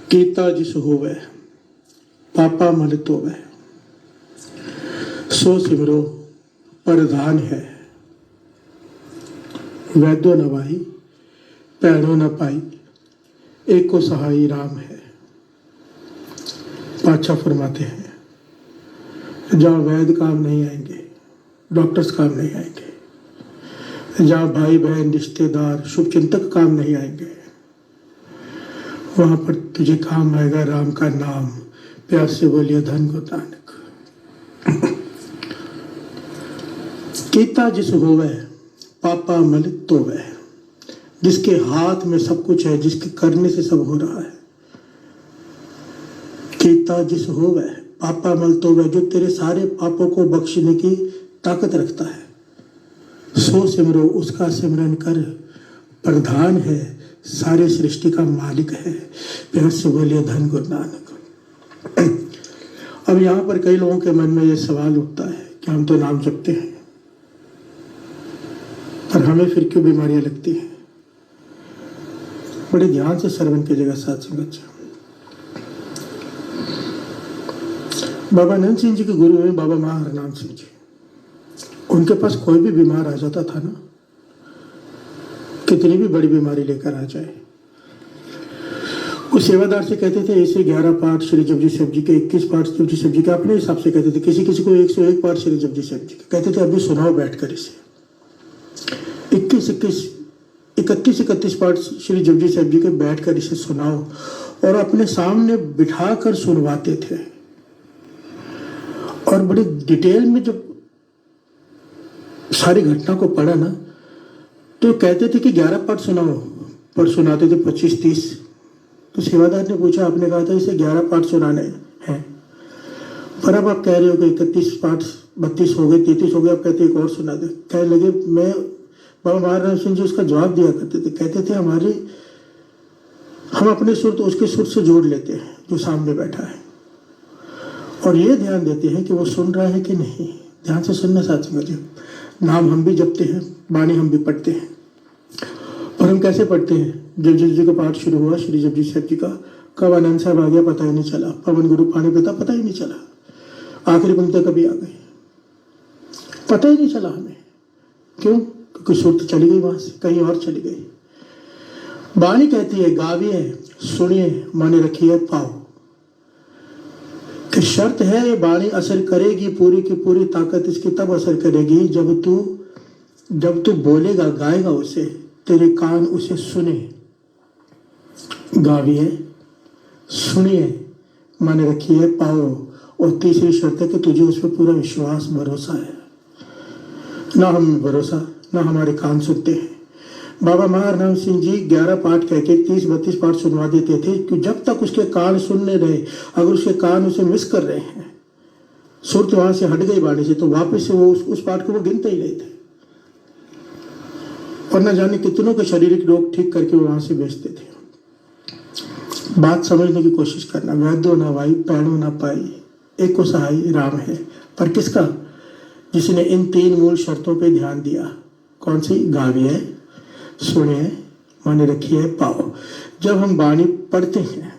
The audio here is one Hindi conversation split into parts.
कीता जिस होवे पापा मल तोवे, सो सिमरो प्रधान है। वैद्यो न भाई पैड़ो न पाई, एको सहाई राम है। पातशाह फरमाते हैं, जहाँ वैद्य काम नहीं आएंगे, डॉक्टर्स काम नहीं आएंगे, जहाँ भाई बहन रिश्तेदार शुभचिंतक काम नहीं आएंगे, वहां पर तुझे काम आएगा राम का नाम। प्यास से बोलिए धन को नानक। कीता जिस होवे पापा मल तोवे, जिसके हाथ में सब कुछ है, जिसके करने से सब हो रहा है। कीता जिस होवे पापा मल तोवे, जो तेरे सारे पापों को बख्शने की ताकत रखता है। सो सिमरो, उसका सिमरन कर। प्रधान है, सारे सृष्टि का मालिक है। प्यार से बोलिए धन गुरु नानक। अब यहाँ पर कई लोगों के मन में ये सवाल उठता है कि हम तो नाम जपते हैं, पर हमें फिर क्यों बीमारियां लगती हैं। बड़े ध्यान से श्रवण की जगह साथ संगत। बाबा नंद सिंह जी के गुरु हैं बाबा महाहरनाम सिंह जी। उनके पास कोई भी बीमार आ जाता था ना, कितनी भी बड़ी बीमारी लेकर आ जाए, वो सेवादार से कहते थे ऐसे 11 पाठ श्री जपजी साहब जी के, 21 पाठ जपजी साहब जी के, अपने हिसाब से कहते थे। किसी किसी को 101 पाठ श्री जपजी साहब जी के कहते थे, अभी सुनाओ बैठकर इसे। 31 पाठ श्री जपजी साहब जी के बैठकर इसे सुनाओ, और अपने सामने बिठाकर सुनवाते थे। और बड़ी डिटेल में जब सारी घटना को पढ़ा ना, तो कहते थे कि 11 पाठ सुनाओ, पर सुनाते थे 25-30। तो सेवादार ने पूछा, आपने कहा था इसे 11 पाठ सुनाने हैं, पर अब आप कह रहे हो कि 31 पाठ 32 हो गए, 33 हो गए, आप कहते एक और सुना दे। कहने लगे, मैं बाबा महाराज सिंह जी उसका जवाब दिया करते थे। कहते थे हम अपने सुर तो उसके सुर से जोड़ लेते हैं जो सामने बैठा है, और ये ध्यान देते हैं कि वो सुन रहा है कि नहीं। ध्यान से सुनना साथ समझिए। नाम हम भी जपते हैं, बाणी हम भी पढ़ते हैं, पर हम कैसे पढ़ते हैं। जपजी जी का पाठ शुरू हुआ श्री जपजी साहब जी का, कब आनंद साहब आ गया पता ही नहीं चला, पवन गुरु पानी पिता पता ही नहीं चला, आखिरी पंक्ति कभी आ गई पता ही नहीं चला हमें। क्यों? क्योंकि सुर तो चली गई, वहां से कहीं और चली गई। बाणी कहती है, गाविए सुनिए माने रखिए पाओ, कि शर्त है ये बाणी असर करेगी, पूरी की पूरी ताकत इसकी तब असर करेगी जब तू बोलेगा, गाएगा उसे, तेरे कान उसे सुने। गाविए सुनिए माने रखिए पाओ, और तीसरी शर्त है कि तुझे उस पर पूरा विश्वास भरोसा है। ना हम भरोसा, ना हमारे कान सुनते हैं। बाबा महाराज सिंह जी 11 पाठ कह के 30-32 पाठ सुनवा देते थे, कि जब तक उसके कान सुनने रहे, अगर उसके कान उसे मिस कर रहे हैं, सुर तो वहां से हट गई बाणी से, तो वापस से वो उस पाठ को वो गिनते ही नहीं थे, और न जाने कितनों के शारीरिक रोग ठीक करके वो वहां से बेचते थे। बात समझने की कोशिश करना। वैद्यो न भाई पैड़ो न पाई, एको सहाय राम है। पर किसका? जिसने इन 3 मूल शर्तों पे ध्यान दिया। कौन सी? गाविए सुनिए माने रखिए पाओ। जब हम बाणी पढ़ते हैं,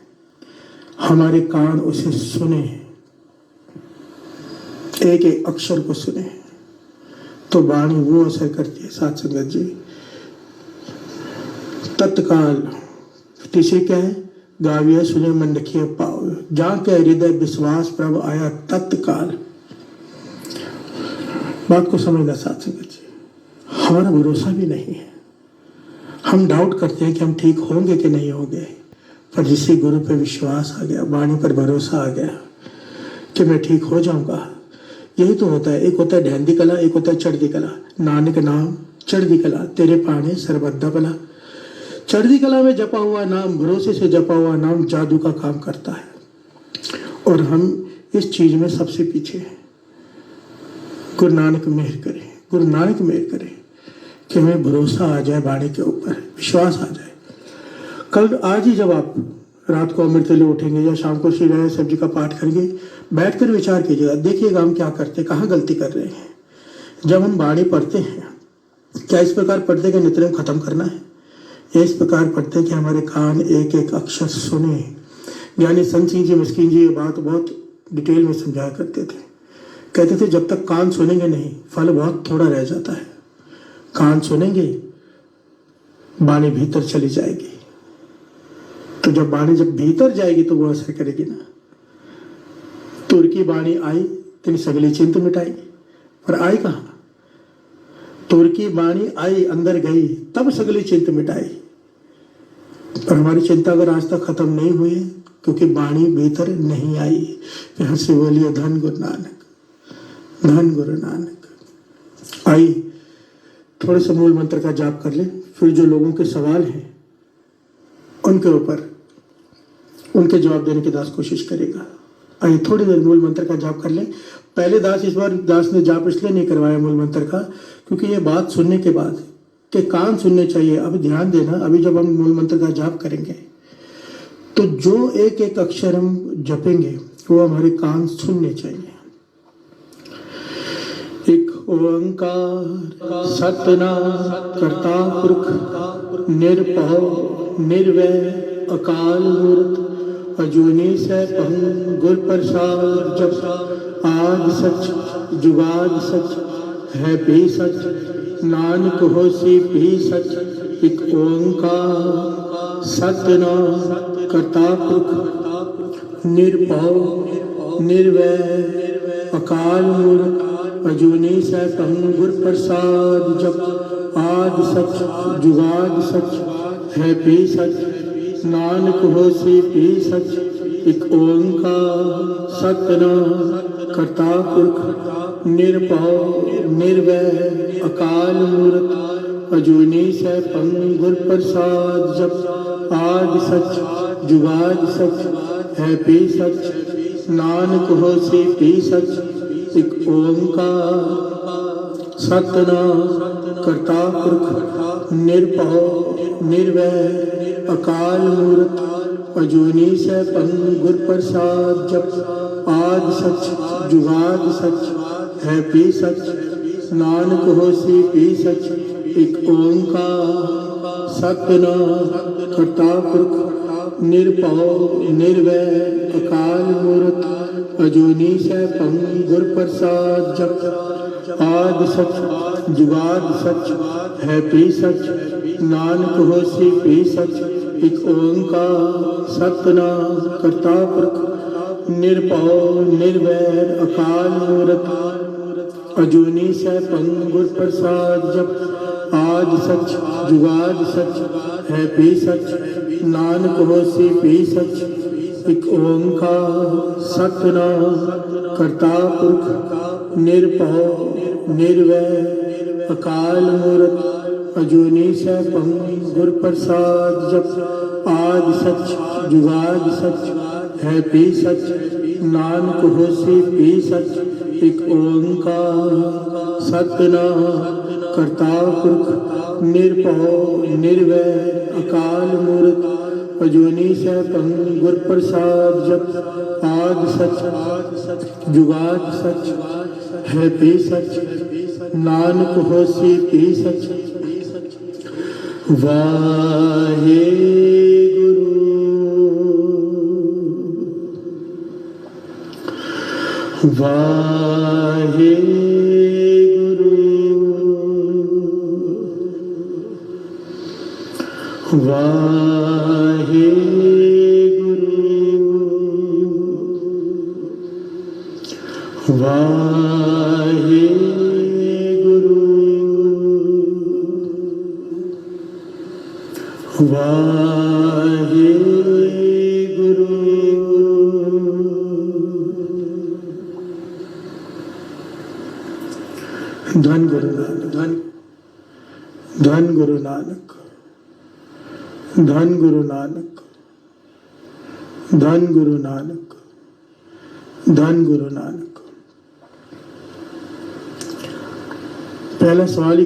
हमारे कान उसे सुने, एक एक अक्षर को सुने, तो बाणी वो असर करती है साथ संगत जी तत्काल। तीसरी क्या है? गाविए सुने मन रखिए पाओ, जहां के हृदय विश्वास प्रभु आया तत्काल। बात को समझना साथ संगत जी। हमारा भरोसा भी नहीं है, हम डाउट करते हैं कि हम ठीक होंगे कि नहीं होंगे, पर जिससे गुरु पर विश्वास आ गया, वाणी पर भरोसा आ गया कि मैं ठीक हो जाऊंगा। यही तो होता है। एक होता है ढहंदी कला, एक होता है चढ़दी कला। नानक नाम चढ़दी कला, तेरे पाने सर्वदा भला। चढ़दी कला में जपा हुआ नाम, भरोसे से जपा हुआ नाम जादू का काम करता है, और हम इस चीज में सबसे पीछे हैं। गुरु नानक मेहर करे, गुरु नानक मेहर करे कि हमें भरोसा आ जाए, बाणी के ऊपर विश्वास आ जाए। कल आज ही जब आप रात को अमृत वेले उठेंगे या शाम को श्री राय साहब जी का पाठ करेंगे, बैठकर विचार कीजिएगा, देखिएगा हम क्या करते, कहाँ गलती कर रहे हैं। जब हम बाणी पढ़ते हैं, क्या इस प्रकार पढ़ते कि नित्यनेम खत्म करना है, या इस प्रकार पढ़ते कि हमारे कान एक एक अक्षर सुने, ज्ञानी संत सिंह जी मस्कीन जी ये बात बहुत डिटेल में समझाया करते थे। कहते थे जब तक कान सुनेंगे नहीं फल बहुत थोड़ा रह जाता है। कान सुनेंगे वाणी भीतर चली जाएगी, तो जब वाणी जब भीतर जाएगी तो वो असर करेगी ना। तुर की वाणी आई तेनी सगली चिंत मिटाई, पर आई कहाँ? तुर की वाणी आई अंदर गई तब सगली चिंत मिटाई। पर हमारी चिंता अगर आज तक खत्म नहीं हुई है क्योंकि वाणी भीतर नहीं आई। फिर हंस से बोलिए धन गुरु नानक, धन गुरु नानक। आई थोड़े से मूल मंत्र का जाप कर ले, फिर जो लोगों के सवाल हैं उनके ऊपर उनके जवाब देने की दास कोशिश करेगा। आइए थोड़ी देर मूल मंत्र का जाप कर ले। पहले दास इस बार दास ने जाप इसलिए नहीं करवाया मूल मंत्र का क्योंकि ये बात सुनने के बाद के कान सुनने चाहिए। अभी ध्यान देना, अभी जब हम मूल मंत्र का जाप करेंगे तो जो एक एक अक्षर हम जपेंगे वो हमारे कान सुनने चाहिए। एक ओंकार सतनाम करता पुरख निर्भव निर्वैर अकाल मूर्त अजूनी सैभं गुर प्रसाद जप। आदि सच जुगाद सच है भी सच नानक होसी भी सच। एक ओंकार सतनाम करता पुरख निर्भव निर्वैर अकाल मूर्त अजूनी सैभं गुर प्रसाद जप। आदि सच जुगाद सच है भी सच नानक होसी भी सच। एक ओंकार सतनाम करता पुरख निर्भव निर्वैर अकाल मूर्त अजूनी सैभं गुर प्रसाद जप। आदि सच जुगाद सच है भी सच नानक होसी भी सच। एक ओंकार सतनाम करता पुरख निर्भव निर्वैर अकाल मूर्त अजूनी सैभं गुर प्रसाद जप। आदि सच जुगाद सच है भी सच नानक होसी भी सच। एक ओंकार सतनाम करता पुरख निर्भव निर्वैर अकाल मूर्त अजूनी सैभं गुर प्रसाद जप। आदि सच जुगाद सच है भी सच नानक होसी भी सच। एक ओंकार सतनाम करता पुरख निर्भव निर्वैर अकाल मूर्त अजूनी सैभं गुर प्रसाद जप। आदि सच जुगाद सच है भी सच नानक होसी भी सच। एक ओंकार सतनाम करता पुरख निर्भव निर्वैर अकाल मूर्त अजूनी सैभं गुर प्रसाद जप। आदि सच जुगाद सच है भी सच नानक होसी भी सच। एक ओंकार सतनाम करता पुरख निर्भव निर्वैर अकाल मूर्त अजूनी सैभं गुर प्रसाद जप। आदि सच जुगाद सच है भी सच नानक होसी भी सच। वाहे गुरु वाहे गुरु वाहे गुरु वाहे वाहे गुरु। धन गुरु नानक, धन गुरु नानक, धन गुरु नानक, धन गुरु नानक, धन गुरु नानक। पहला सवाल ही